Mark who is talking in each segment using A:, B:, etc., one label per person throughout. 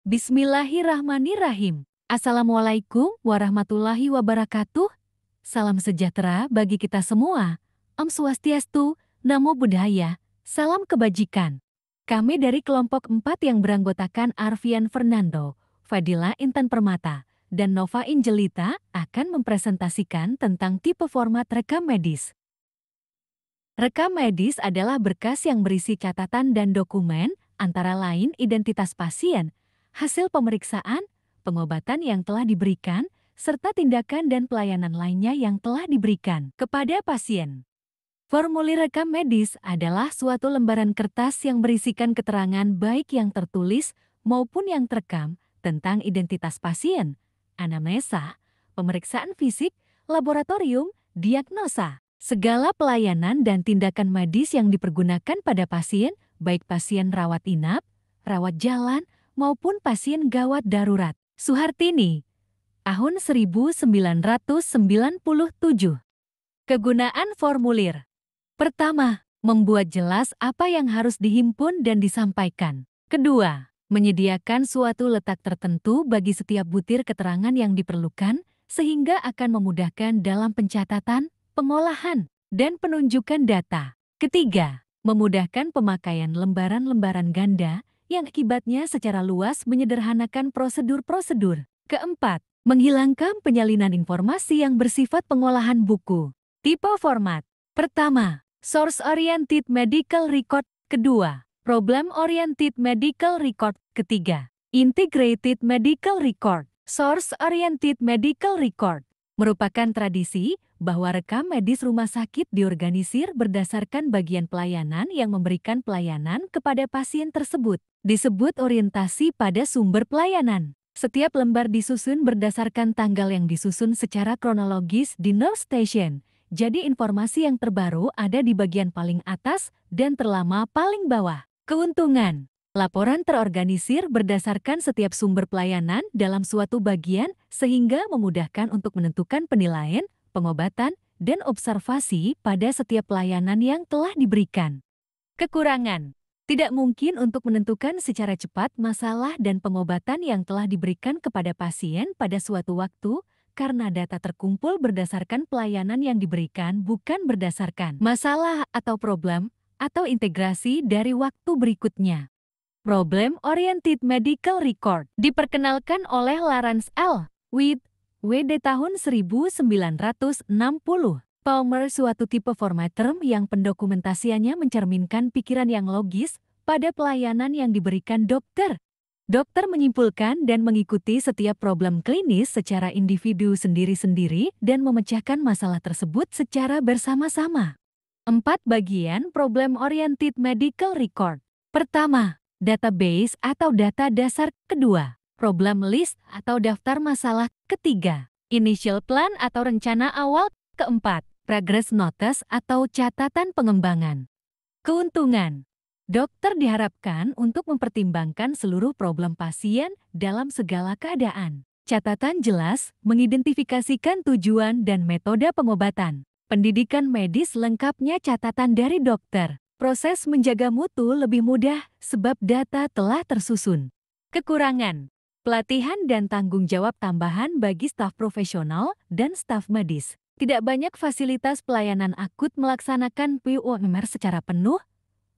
A: Bismillahirrahmanirrahim. Assalamualaikum warahmatullahi wabarakatuh. Salam sejahtera bagi kita semua. Om Swastiastu, Namo Buddhaya, salam kebajikan. Kami dari kelompok 4 yang beranggotakan Arfian Fernando, Fadila Intan Permata, dan Nova Injelita akan mempresentasikan tentang tipe format rekam medis. Rekam medis adalah berkas yang berisi catatan dan dokumen, antara lain identitas pasien, hasil pemeriksaan, pengobatan yang telah diberikan, serta tindakan dan pelayanan lainnya yang telah diberikan kepada pasien. Formulir rekam medis adalah suatu lembaran kertas yang berisikan keterangan baik yang tertulis maupun yang terekam tentang identitas pasien, anamnesa, pemeriksaan fisik, laboratorium, diagnosa, segala pelayanan dan tindakan medis yang dipergunakan pada pasien, baik pasien rawat inap, rawat jalan, maupun pasien gawat darurat. Suhartini, tahun 1997. Kegunaan formulir. Pertama, membuat jelas apa yang harus dihimpun dan disampaikan. Kedua, menyediakan suatu letak tertentu bagi setiap butir keterangan yang diperlukan, sehingga akan memudahkan dalam pencatatan, pengolahan, dan penunjukan data. Ketiga, memudahkan pemakaian lembaran-lembaran ganda, yang akibatnya secara luas menyederhanakan prosedur-prosedur. Keempat, menghilangkan penyalinan informasi yang bersifat pengolahan buku. Tipe format. Pertama, Source-Oriented Medical Record. Kedua, Problem-Oriented Medical Record. Ketiga, Integrated Medical Record. Source-Oriented Medical Record merupakan tradisi bahwa rekam medis rumah sakit diorganisir berdasarkan bagian pelayanan yang memberikan pelayanan kepada pasien tersebut. Disebut orientasi pada sumber pelayanan. Setiap lembar disusun berdasarkan tanggal yang disusun secara kronologis di nurse station. Jadi informasi yang terbaru ada di bagian paling atas dan terlama paling bawah. Keuntungan. Laporan terorganisir berdasarkan setiap sumber pelayanan dalam suatu bagian sehingga memudahkan untuk menentukan penilaian, pengobatan, dan observasi pada setiap pelayanan yang telah diberikan. Kekurangan. Tidak mungkin untuk menentukan secara cepat masalah dan pengobatan yang telah diberikan kepada pasien pada suatu waktu karena data terkumpul berdasarkan pelayanan yang diberikan bukan berdasarkan masalah atau problem atau integrasi dari waktu berikutnya. Problem-Oriented Medical Record diperkenalkan oleh Lawrence L. Witt, W.D. tahun 1960. Palmer suatu tipe format term yang pendokumentasiannya mencerminkan pikiran yang logis pada pelayanan yang diberikan dokter. Dokter menyimpulkan dan mengikuti setiap problem klinis secara individu sendiri-sendiri dan memecahkan masalah tersebut secara bersama-sama. 4 bagian Problem-Oriented Medical Record. Pertama, database atau data dasar. Kedua, problem list atau daftar masalah. Ketiga, initial plan atau rencana awal. Keempat, progress notice atau catatan pengembangan. Keuntungan. Dokter diharapkan untuk mempertimbangkan seluruh problem pasien dalam segala keadaan. Catatan jelas mengidentifikasikan tujuan dan metode pengobatan. Pendidikan medis lengkapnya catatan dari dokter. Proses menjaga mutu lebih mudah sebab data telah tersusun. Kekurangan. Pelatihan dan tanggung jawab tambahan bagi staf profesional dan staf medis. Tidak banyak fasilitas pelayanan akut melaksanakan POMR secara penuh.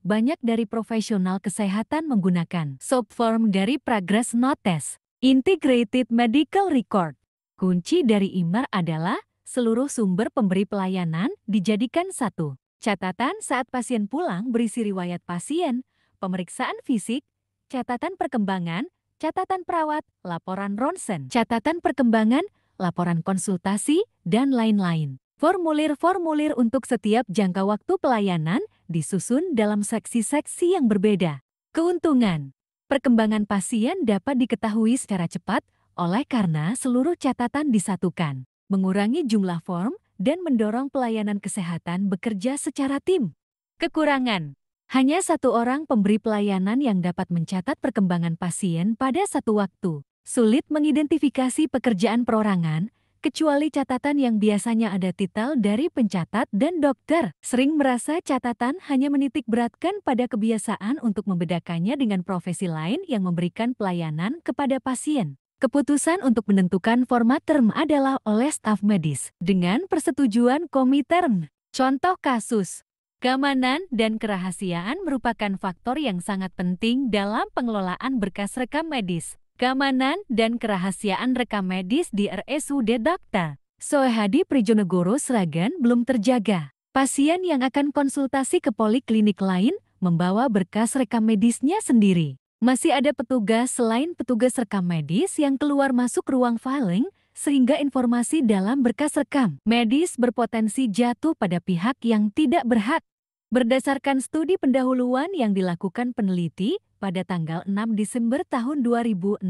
A: Banyak dari profesional kesehatan menggunakan subform dari progress notice. Integrated Medical Record. Kunci dari IMR adalah seluruh sumber pemberi pelayanan dijadikan satu. Catatan saat pasien pulang berisi riwayat pasien, pemeriksaan fisik, catatan perkembangan, catatan perawat, laporan ronsen, catatan perkembangan, laporan konsultasi, dan lain-lain. Formulir-formulir untuk setiap jangka waktu pelayanan disusun dalam seksi-seksi yang berbeda. Keuntungan. Perkembangan pasien dapat diketahui secara cepat oleh karena seluruh catatan disatukan, mengurangi jumlah form, dan mendorong pelayanan kesehatan bekerja secara tim. Kekurangan. Hanya satu orang pemberi pelayanan yang dapat mencatat perkembangan pasien pada satu waktu. Sulit mengidentifikasi pekerjaan perorangan kecuali catatan yang biasanya ada titel dari pencatat dan dokter. Sering merasa catatan hanya menitik beratkan pada kebiasaan untuk membedakannya dengan profesi lain yang memberikan pelayanan kepada pasien. Keputusan untuk menentukan format term adalah oleh staf medis dengan persetujuan Komiterm. Contoh kasus, keamanan dan kerahasiaan merupakan faktor yang sangat penting dalam pengelolaan berkas rekam medis. Keamanan dan kerahasiaan rekam medis di RSUD Dr. Soehadi Prijonegoro Sragen belum terjaga. Pasien yang akan konsultasi ke poliklinik lain membawa berkas rekam medisnya sendiri. Masih ada petugas selain petugas rekam medis yang keluar masuk ruang filing, sehingga informasi dalam berkas rekam medis berpotensi jatuh pada pihak yang tidak berhak. Berdasarkan studi pendahuluan yang dilakukan peneliti pada tanggal 6 Desember tahun 2016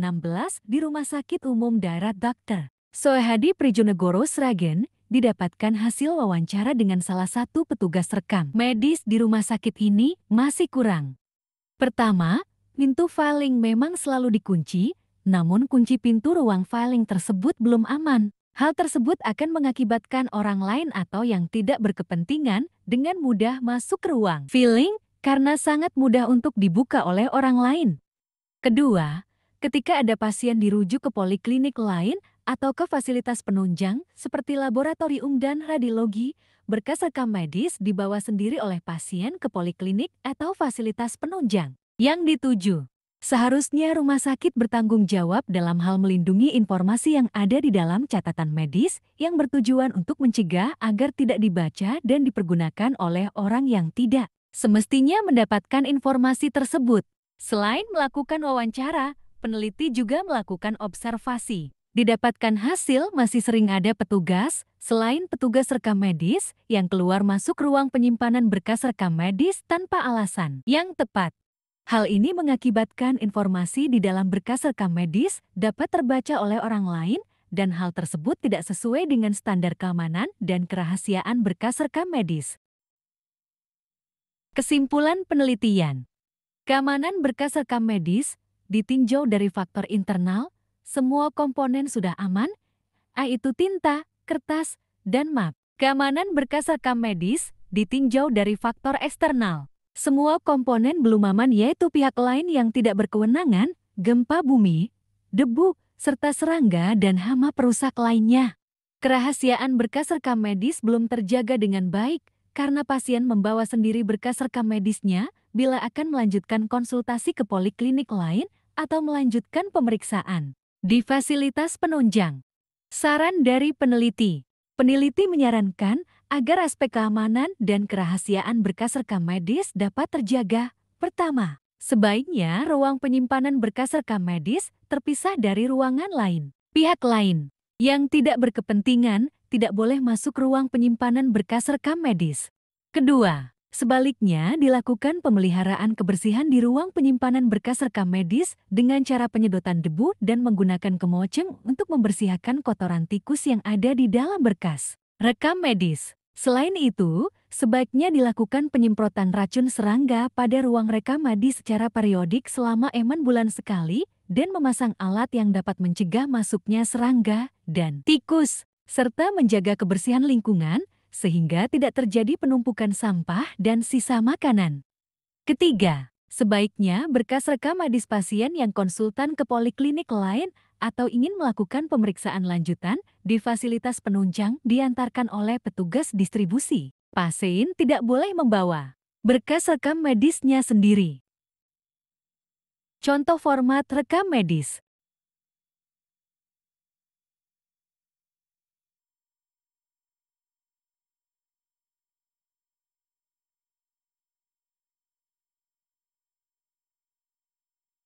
A: di Rumah Sakit Umum Daerah Dr. Soehadi Prijonegoro Sragen, didapatkan hasil wawancara dengan salah satu petugas rekam medis di rumah sakit ini masih kurang. Pertama, pintu filing memang selalu dikunci, namun kunci pintu ruang filing tersebut belum aman. Hal tersebut akan mengakibatkan orang lain atau yang tidak berkepentingan dengan mudah masuk ke ruang filing karena sangat mudah untuk dibuka oleh orang lain. Kedua, ketika ada pasien dirujuk ke poliklinik lain atau ke fasilitas penunjang seperti laboratorium dan radiologi, berkas rekam medis dibawa sendiri oleh pasien ke poliklinik atau fasilitas penunjang yang dituju. Seharusnya rumah sakit bertanggung jawab dalam hal melindungi informasi yang ada di dalam catatan medis yang bertujuan untuk mencegah agar tidak dibaca dan dipergunakan oleh orang yang tidak semestinya mendapatkan informasi tersebut. Selain melakukan wawancara, peneliti juga melakukan observasi. Didapatkan hasil masih sering ada petugas, selain petugas rekam medis, yang keluar masuk ruang penyimpanan berkas rekam medis tanpa alasan yang tepat. Hal ini mengakibatkan informasi di dalam berkas rekam medis dapat terbaca oleh orang lain dan hal tersebut tidak sesuai dengan standar keamanan dan kerahasiaan berkas rekam medis. Kesimpulan penelitian, keamanan berkas rekam medis ditinjau dari faktor internal, semua komponen sudah aman, yaitu tinta, kertas, dan map. Keamanan berkas rekam medis ditinjau dari faktor eksternal. Semua komponen belum aman yaitu pihak lain yang tidak berkewenangan, gempa bumi, debu, serta serangga dan hama perusak lainnya. Kerahasiaan berkas rekam medis belum terjaga dengan baik karena pasien membawa sendiri berkas rekam medisnya bila akan melanjutkan konsultasi ke poliklinik lain atau melanjutkan pemeriksaan di fasilitas penunjang. Saran dari peneliti. Peneliti menyarankan agar aspek keamanan dan kerahasiaan berkas rekam medis dapat terjaga. Pertama, sebaiknya ruang penyimpanan berkas rekam medis terpisah dari ruangan lain. Pihak lain yang tidak berkepentingan tidak boleh masuk ruang penyimpanan berkas rekam medis. Kedua, sebaliknya dilakukan pemeliharaan kebersihan di ruang penyimpanan berkas rekam medis dengan cara penyedotan debu dan menggunakan kemoceng untuk membersihkan kotoran tikus yang ada di dalam berkas rekam medis. Selain itu, sebaiknya dilakukan penyemprotan racun serangga pada ruang rekam medis secara periodik selama 6 bulan sekali dan memasang alat yang dapat mencegah masuknya serangga dan tikus, serta menjaga kebersihan lingkungan sehingga tidak terjadi penumpukan sampah dan sisa makanan. Ketiga, sebaiknya berkas rekam medis pasien yang konsultan ke poliklinik lain atau ingin melakukan pemeriksaan lanjutan di fasilitas penunjang diantarkan oleh petugas distribusi. Pasien tidak boleh membawa berkas rekam medisnya sendiri. Contoh format rekam medis.